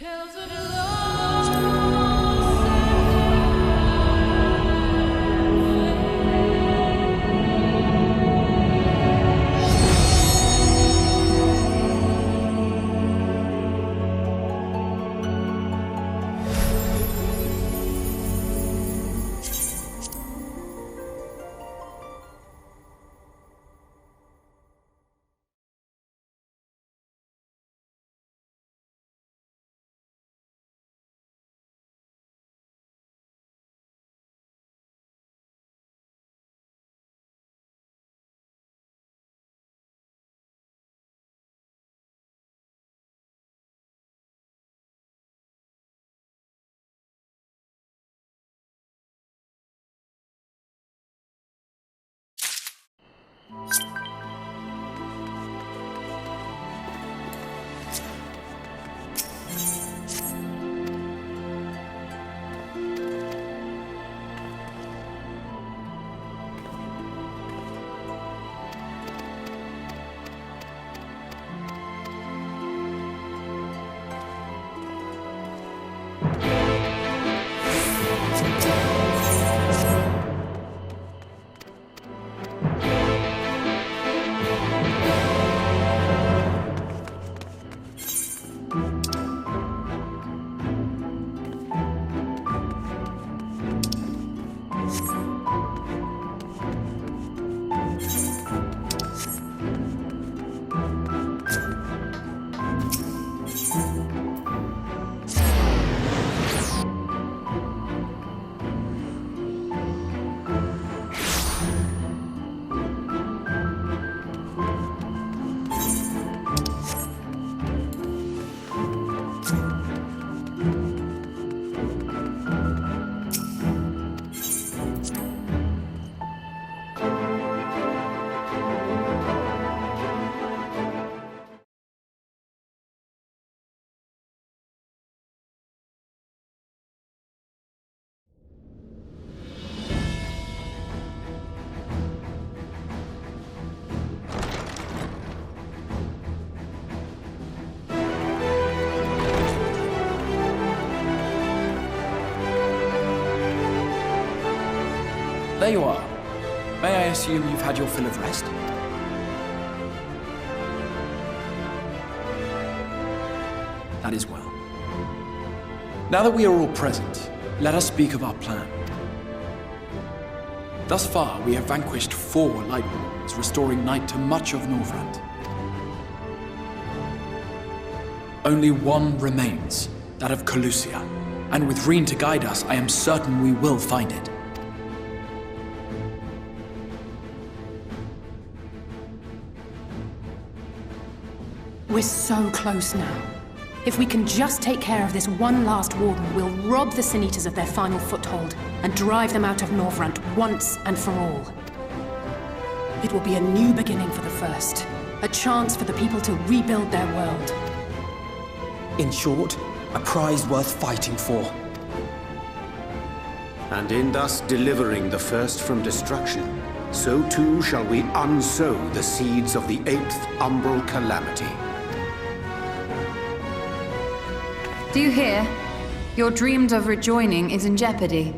Tales of love. There you are. May I assume you've had your fill of rest? That is well. Now that we are all present, let us speak of our plan. Thus far, we have vanquished 4 Lightborns, restoring Night to much of Norvrand. Only one remains, that of Calusia, and with Reen to guide us, I am certain we will find it. We're so close now. If we can just take care of this one last warden, we'll rob the Sin Eaters of their final foothold and drive them out of Norvrand once and for all. It will be a new beginning for the First, a chance for the people to rebuild their world. In short, a prize worth fighting for. And in thus delivering the First from destruction, so too shall we unsow the seeds of the 8th Umbral Calamity. Do you hear? Your dreamed of rejoining is in jeopardy.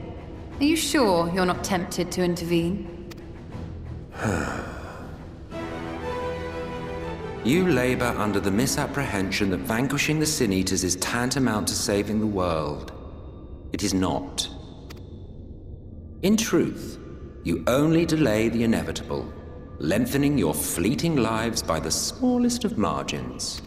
Are you sure you're not tempted to intervene? You labor under the misapprehension that vanquishing the Sin Eaters is tantamount to saving the world. It is not. In truth, you only delay the inevitable, lengthening your fleeting lives by the smallest of margins.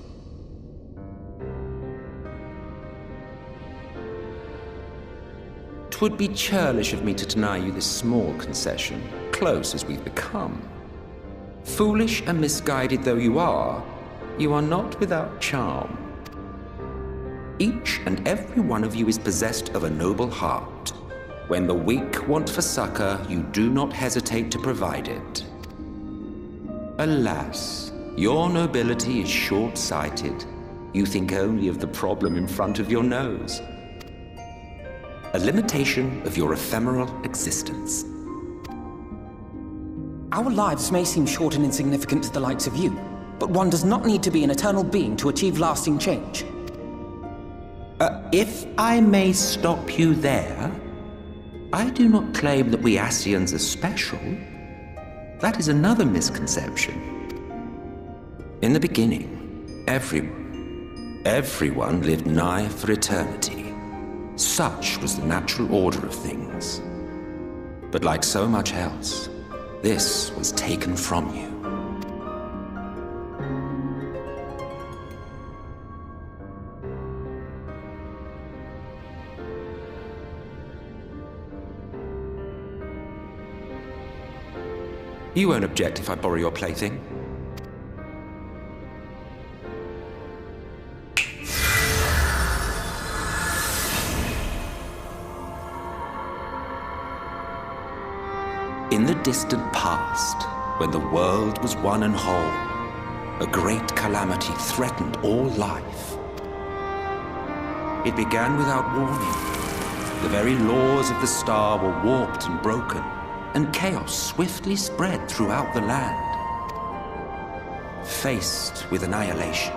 It would be churlish of me to deny you this small concession, close as we've become. Foolish and misguided though you are not without charm. Each and every one of you is possessed of a noble heart. When the weak want for succor, you do not hesitate to provide it. Alas, your nobility is short-sighted. You think only of the problem in front of your nose. A limitation of your ephemeral existence. Our lives may seem short and insignificant to the likes of you, but one does not need to be an eternal being to achieve lasting change. If I may stop you there, I do not claim that we Ascians are special. That is another misconception. In the beginning, everyone lived nigh for eternity. Such was the natural order of things. But like so much else, this was taken from you. You won't object if I borrow your plaything? In the distant past, when the world was one and whole, a great calamity threatened all life. It began without warning. The very laws of the star were warped and broken, and chaos swiftly spread throughout the land. Faced with annihilation,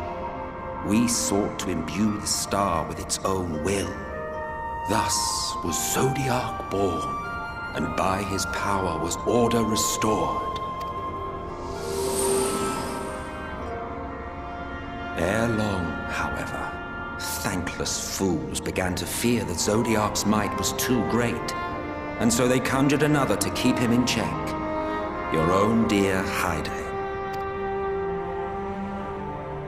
we sought to imbue the star with its own will. Thus was Zodiark born, and by his power was order restored. Ere long, however, thankless fools began to fear that Zodiark's might was too great, and so they conjured another to keep him in check. Your own dear Hydaelyn.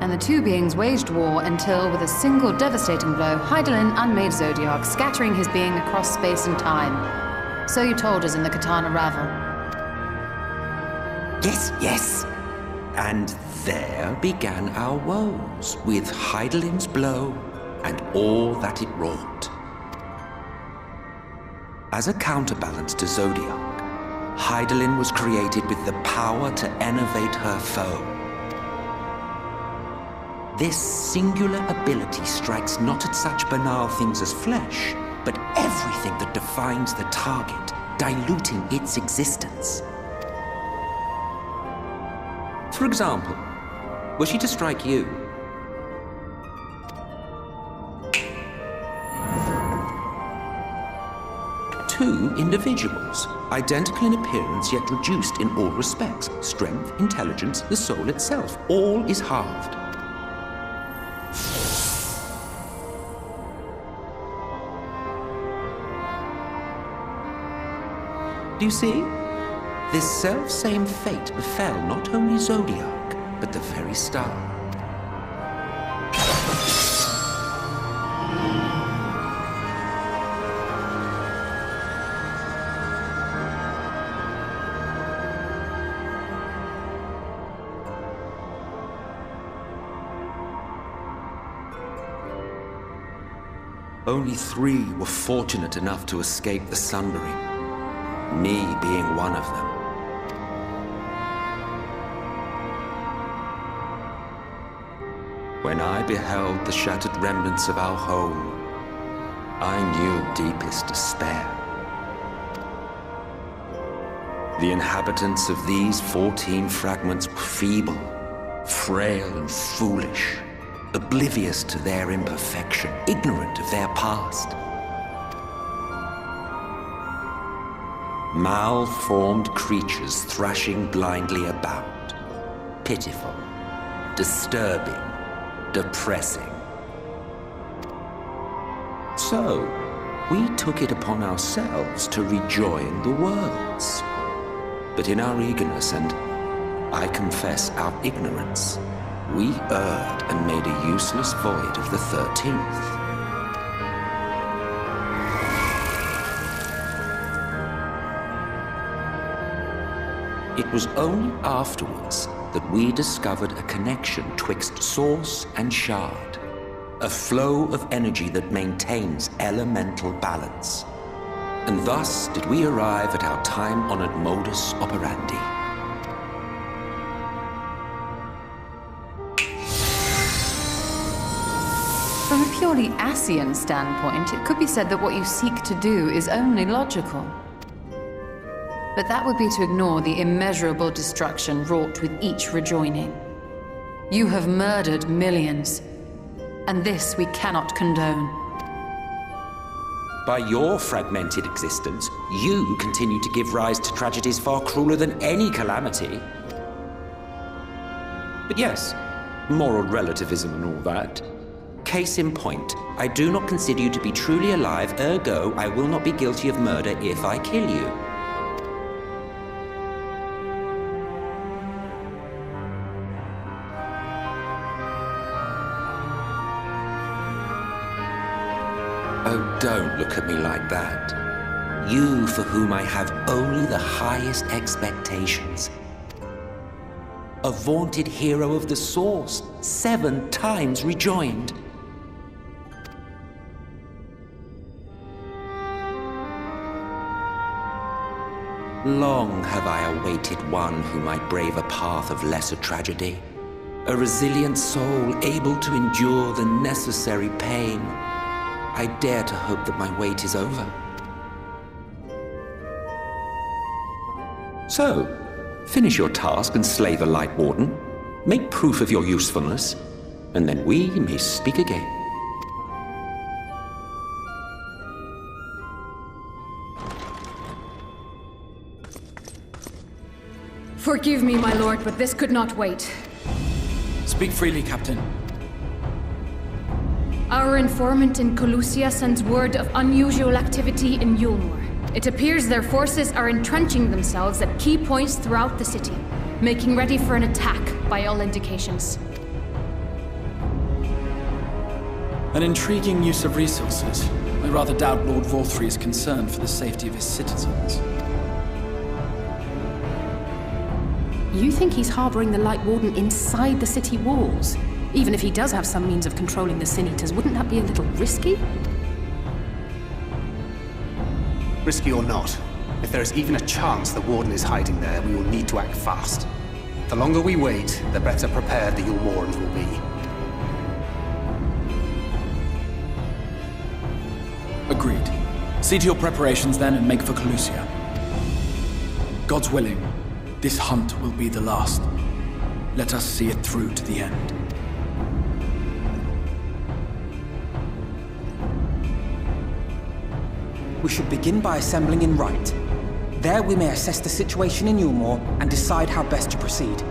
And the two beings waged war until, with a single devastating blow, Hydaelyn unmade Zodiark, scattering his being across space and time. So you told us in the Katana Ravel. Yes. And there began our woes, with Hydaelyn's blow and all that it wrought. As a counterbalance to Zodiark, Hydaelyn was created with the power to enervate her foe. This singular ability strikes not at such banal things as flesh, but everything that defines the target, diluting its existence. For example, were she to strike you, two individuals, identical in appearance yet reduced in all respects. Strength, intelligence, the soul itself, all is halved. Do you see? This self-same fate befell not only Zodiark, but the very star. Only 3 were fortunate enough to escape the Sundering. Me being one of them. When I beheld the shattered remnants of our home, I knew deepest despair. The inhabitants of these 14 fragments were feeble, frail and foolish, oblivious to their imperfection, ignorant of their past. Malformed creatures thrashing blindly about. Pitiful, disturbing, depressing. So, we took it upon ourselves to rejoin the worlds. But in our eagerness and, I confess, our ignorance, we erred and made a useless void of the 13th. It was only afterwards that we discovered a connection twixt source and shard, a flow of energy that maintains elemental balance. And thus did we arrive at our time-honored modus operandi. From a purely Ascian standpoint, it could be said that what you seek to do is only logical. But that would be to ignore the immeasurable destruction wrought with each rejoining. You have murdered millions, and this we cannot condone. By your fragmented existence, you continue to give rise to tragedies far crueler than any calamity. But yes, moral relativism and all that. Case in point, I do not consider you to be truly alive, ergo, I will not be guilty of murder if I kill you. Oh, don't look at me like that. You for whom I have only the highest expectations. A vaunted hero of the Source, 7 times rejoined. Long have I awaited one who might brave a path of lesser tragedy. A resilient soul able to endure the necessary pain. I dare to hope that my wait is over. So, finish your task and slay the Light Warden. Make proof of your usefulness, and then we may speak again. Forgive me, my lord, but this could not wait. Speak freely, Captain. Our informant in Colusia sends word of unusual activity in Yulmore. It appears their forces are entrenching themselves at key points throughout the city, making ready for an attack by all indications. An intriguing use of resources. I rather doubt Lord Vorthry is concerned for the safety of his citizens. You think he's harboring the Light Warden inside the city walls? Even if he does have some means of controlling the Sin Eaters, wouldn't that be a little risky? Risky or not, if there is even a chance the Warden is hiding there, we will need to act fast. The longer we wait, the better prepared the Yulmorans will be. Agreed. See to your preparations then and make for Colusia. God's willing, this hunt will be the last. Let us see it through to the end. We should begin by assembling in Rite. There we may assess the situation in Yulmore and decide how best to proceed.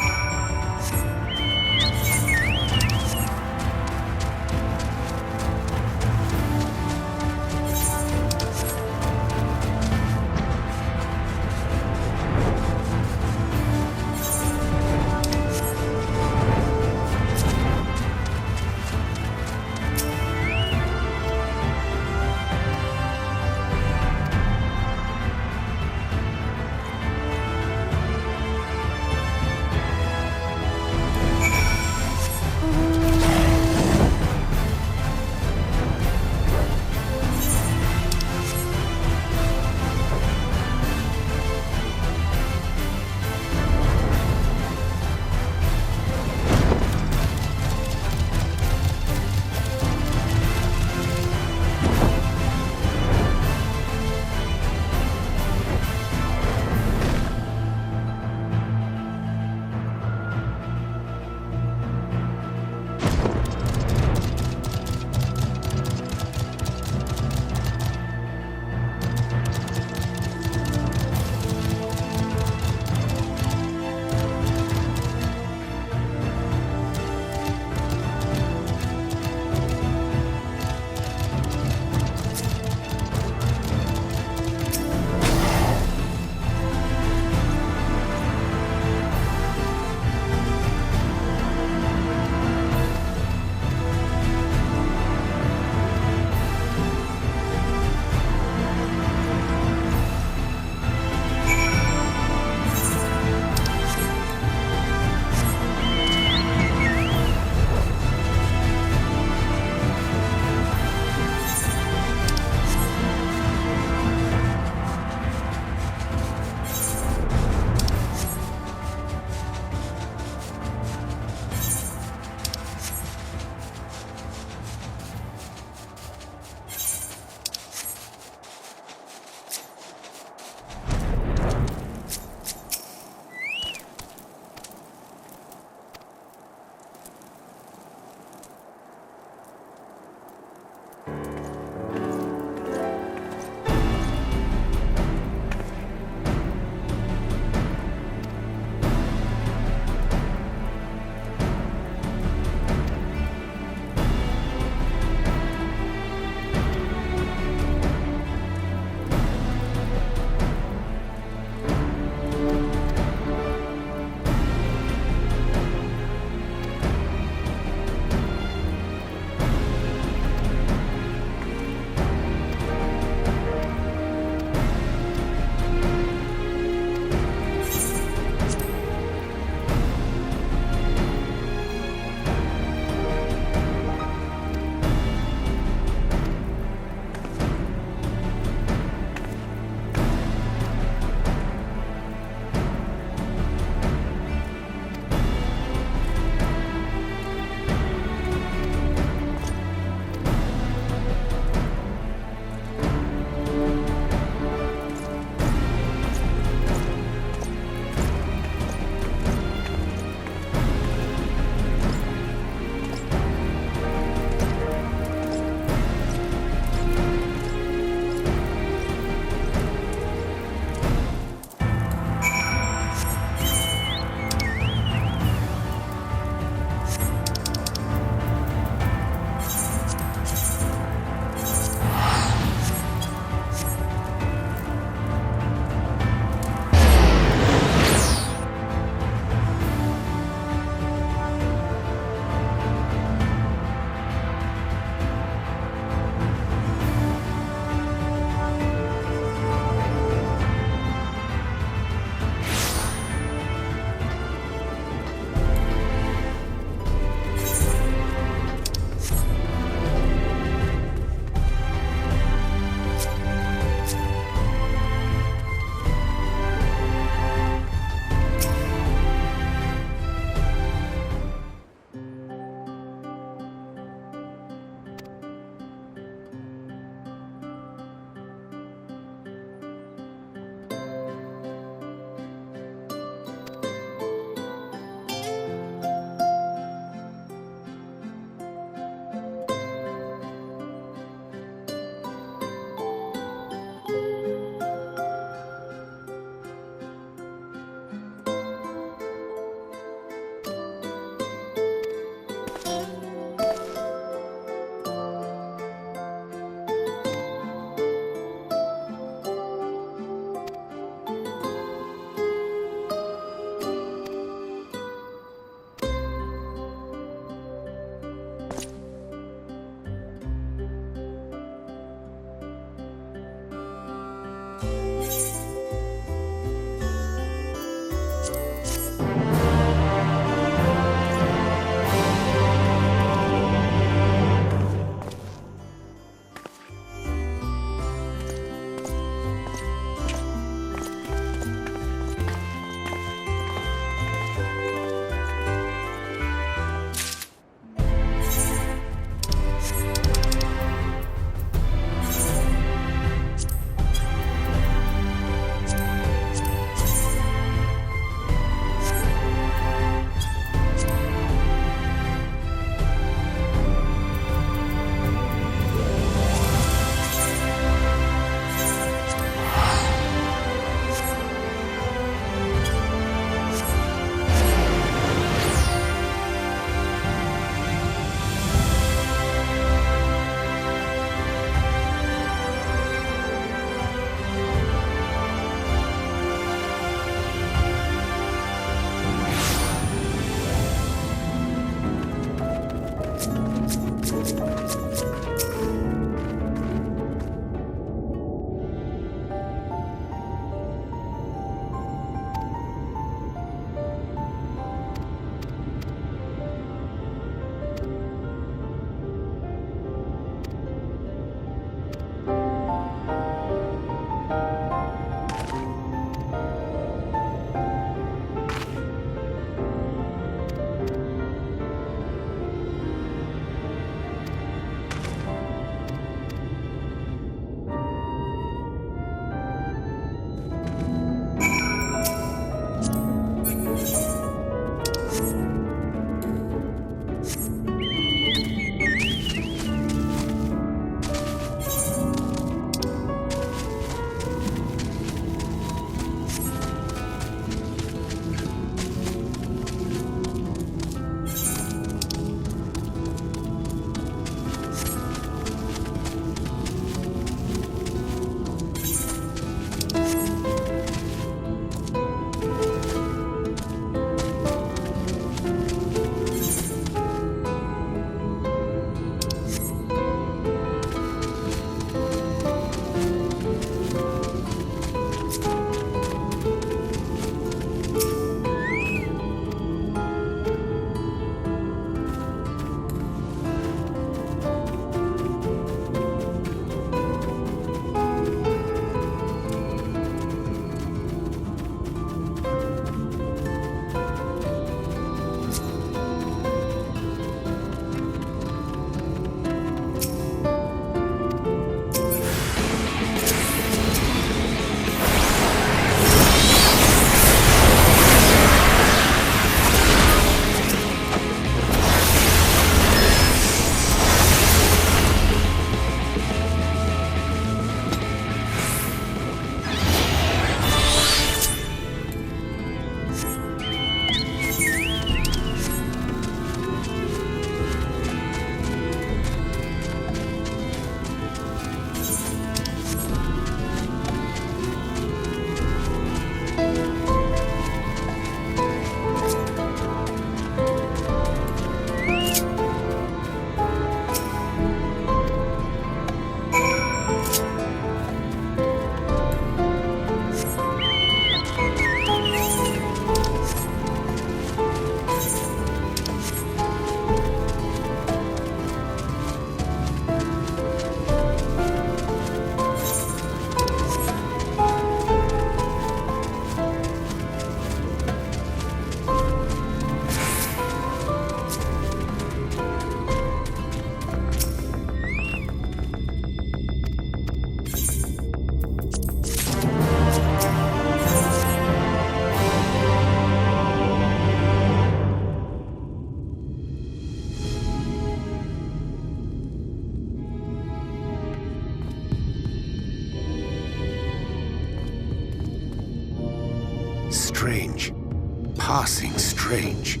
passing strange.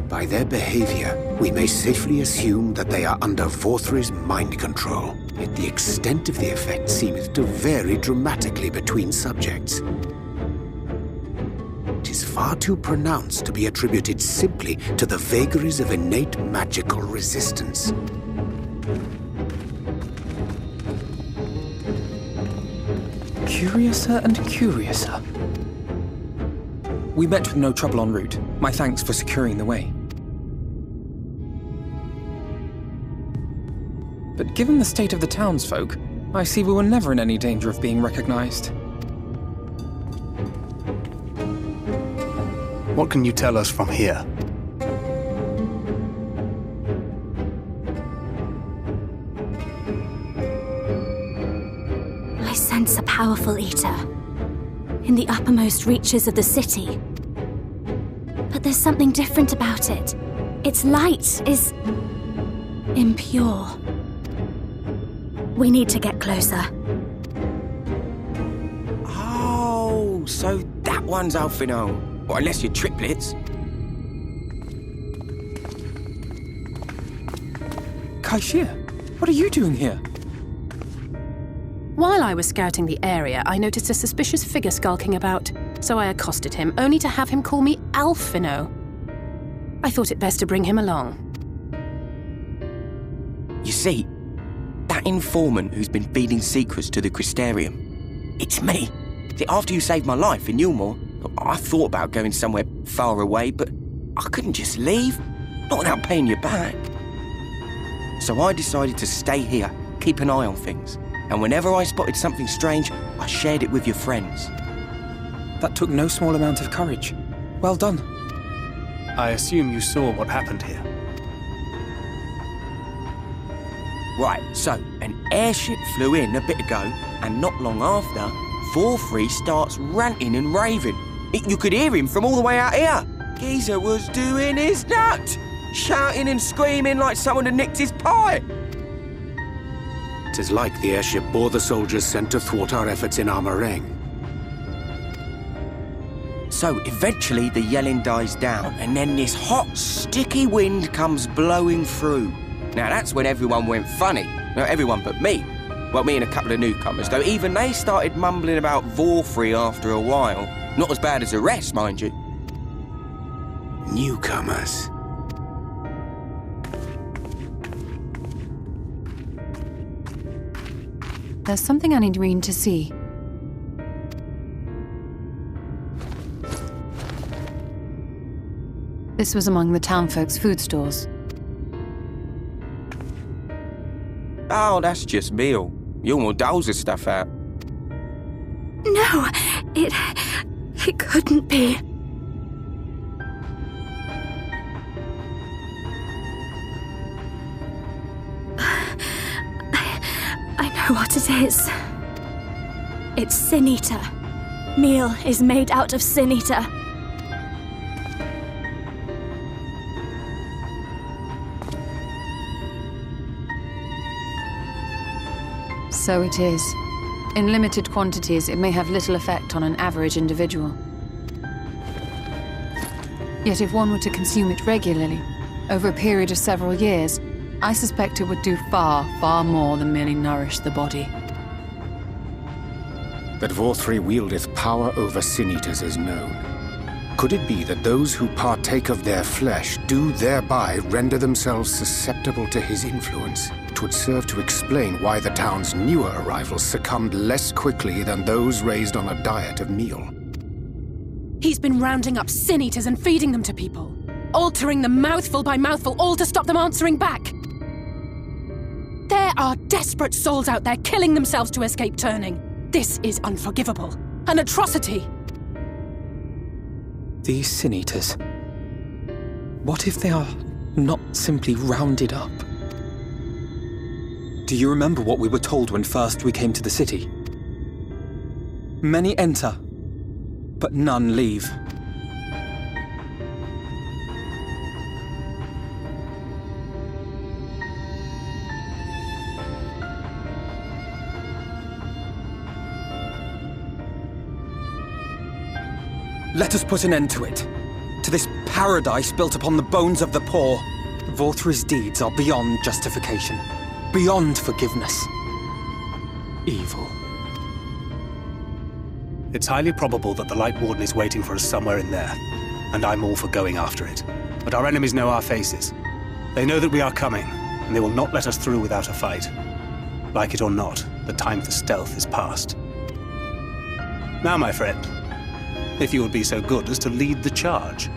By their behavior, we may safely assume that they are under Vorthri's mind control. Yet the extent of the effect seemeth to vary dramatically between subjects. It is far too pronounced to be attributed simply to the vagaries of innate magical resistance. Curiouser and curiouser. We met with no trouble en route. My thanks for securing the way. But given the state of the townsfolk, I see we were never in any danger of being recognized. What can you tell us from here? I sense a powerful eater in the uppermost reaches of the city. But there's something different about it. Its light is impure. We need to get closer. Oh, so that one's Alphinaud. Well, unless you're triplets. Kaishir, what are you doing here? While I was scouting the area, I noticed a suspicious figure skulking about, so I accosted him, only to have him call me Alphinaud. I thought it best to bring him along. You see, that informant who's been feeding secrets to the Crystarium, it's me. See, after you saved my life in Yulmore, I thought about going somewhere far away, but I couldn't just leave, not without paying you back. So I decided to stay here, keep an eye on things, and whenever I spotted something strange, I shared it with your friends. That took no small amount of courage. Well done. I assume you saw what happened here. Right, so an airship flew in a bit ago, and not long after, Vorthri starts ranting and raving. You could hear him from all the way out here. Geezer was doing his nut, shouting and screaming like someone had nicked his pie. 'Tis like the airship bore the soldiers sent to thwart our efforts in Armoreng. So eventually the yelling dies down, and then this hot, sticky wind comes blowing through. Now that's when everyone went funny. No, everyone but me. Well, me and a couple of newcomers, though even they started mumbling about Vorthri after a while. Not as bad as the rest, mind you. Newcomers. There's something I need Reen to see. This was among the townfolk's food stores. Oh, that's just meal. Yulmore doles the stuff out. No, it couldn't be. I know what it is. It's Sin Eater. Meal is made out of Sin Eater. So it is. In limited quantities, it may have little effect on an average individual. Yet if one were to consume it regularly, over a period of several years, I suspect it would do far, far more than merely nourish the body. That Vorthri wieldeth power over Sin-Eaters is known. Could it be that those who partake of their flesh do thereby render themselves susceptible to his influence? It would serve to explain why the town's newer arrivals succumbed less quickly than those raised on a diet of meal. He's been rounding up sin-eaters and feeding them to people, altering them mouthful by mouthful, all to stop them answering back. There are desperate souls out there killing themselves to escape turning. This is unforgivable. An atrocity. These sin-eaters. What if they are not simply rounded up? Do you remember what we were told when first we came to the city? Many enter, but none leave. Let us put an end to it. To this paradise built upon the bones of the poor. Vorthra's deeds are beyond justification. Beyond forgiveness. Evil. It's highly probable that the Light Warden is waiting for us somewhere in there, and I'm all for going after it. But our enemies know our faces. They know that we are coming, and they will not let us through without a fight. Like it or not, the time for stealth is past. Now, my friend, if you would be so good as to lead the charge.